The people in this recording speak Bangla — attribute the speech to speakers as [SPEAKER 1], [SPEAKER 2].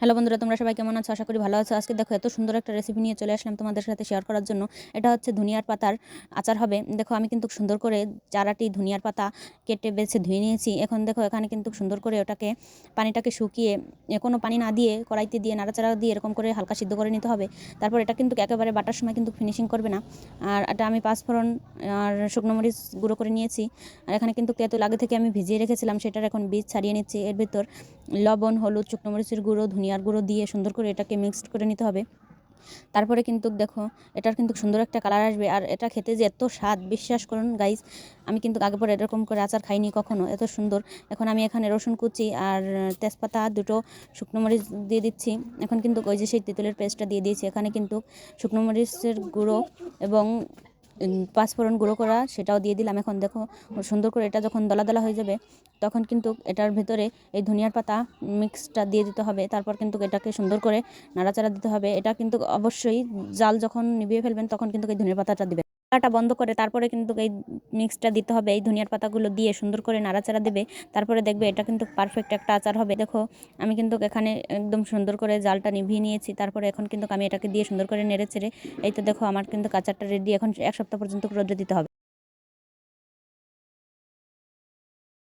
[SPEAKER 1] হ্যালো বন্ধুরা, তোমরা সবাই কেমন আছো? আশা করি ভালো আছো। আজকে দেখো এত সুন্দর একটা রেসিপি নিয়ে চলে আসলাম তোমাদের সাথে শেয়ার করার জন্য। এটা হচ্ছে ধনিয়ার পাতার আচার হবে। দেখো আমি কিন্তু সুন্দর করে চারাটি ধনিয়ার পাতা কেটে বেছে ধুয়ে নিয়েছি। এখন দেখো এখানে কিন্তু সুন্দর করে ওটাকে পানিটাকে শুকিয়ে কোনো পানি না দিয়ে কড়াইতে দিয়ে নাড়াচাড়া দিয়ে এরকম করে হালকা সিদ্ধ করে নিতে হবে। তারপর এটা কিন্তু একেবারে বাটার সময় কিন্তু ফিনিশিং করবে না। আর এটা আমি পাঁচফোড়ন আর শুকনো মরিচ গুঁড়ো করে নিয়েছি। আর এখানে কিন্তু তেঁতুল আগে থেকে আমি ভিজিয়ে রেখেছিলাম, সেটার এখন বীজ ছাড়িয়ে নিচ্ছি। এর ভিতর লবণ, হলুদ, শুকনো মরিচের গুঁড়ো, ধনিয়ার গুঁড়ো দিয়ে সুন্দর করে এটাকে মিক্সড করে নিতে হবে। তারপরে কিন্তু দেখো এটার কিন্তু সুন্দর একটা কালার আসবে। আর এটা খেতে যে এত স্বাদ, বিশ্বাস করুন গাইস, আমি কিন্তু আগে পরে এরকম করে আচার খাইনি কখনো, এত সুন্দর। এখন আমি এখানে রসুন কুচি আর তেজপাতা, দুটো শুকনো মরিচ দিয়ে দিচ্ছি। এখন কিন্তু ওই যে সেই তেঁতুলের পেস্টটা দিয়ে দিয়েছি। এখানে কিন্তু শুকনো মরিচের গুঁড়ো এবং পাঁচফোড়ন গুঁড়ো করা সেটাও দিয়ে দিলাম। এখন দেখো সুন্দর করে এটা যখন দলা দলা হয়ে যাবে তখন কিন্তু এটার ভেতরে এই ধনিয়ার পাতা মিক্সটা দিয়ে দিতে হবে। তারপর কিন্তু এটাকে সুন্দর করে নাড়াচাড়া দিতে হবে। এটা কিন্তু অবশ্যই জাল যখন নিভিয়ে ফেলবেন তখন কিন্তু এই ধনিয়ার পাতাটা দিবেন। চুলাটা বন্ধ করে তারপরে কিন্তু এই মিক্সটা দিতে হবে। এই ধনিয়ার পাতাগুলো দিয়ে সুন্দর করে নাড়াচাড়া দেবে। তারপরে দেখবে এটা কিন্তু পারফেক্ট একটা আচার হবে। দেখো আমি কিন্তু এখানে একদম সুন্দর করে জালটা নিভিয়ে নিয়েছি। তারপরে এখন কিন্তু আমি এটাকে দিয়ে সুন্দর করে নেড়ে চেড়ে, এই তো দেখো আমার কিন্তু আচারটা রেডি। এখন 1 সপ্তাহ পর্যন্ত রোদে দিতে হবে।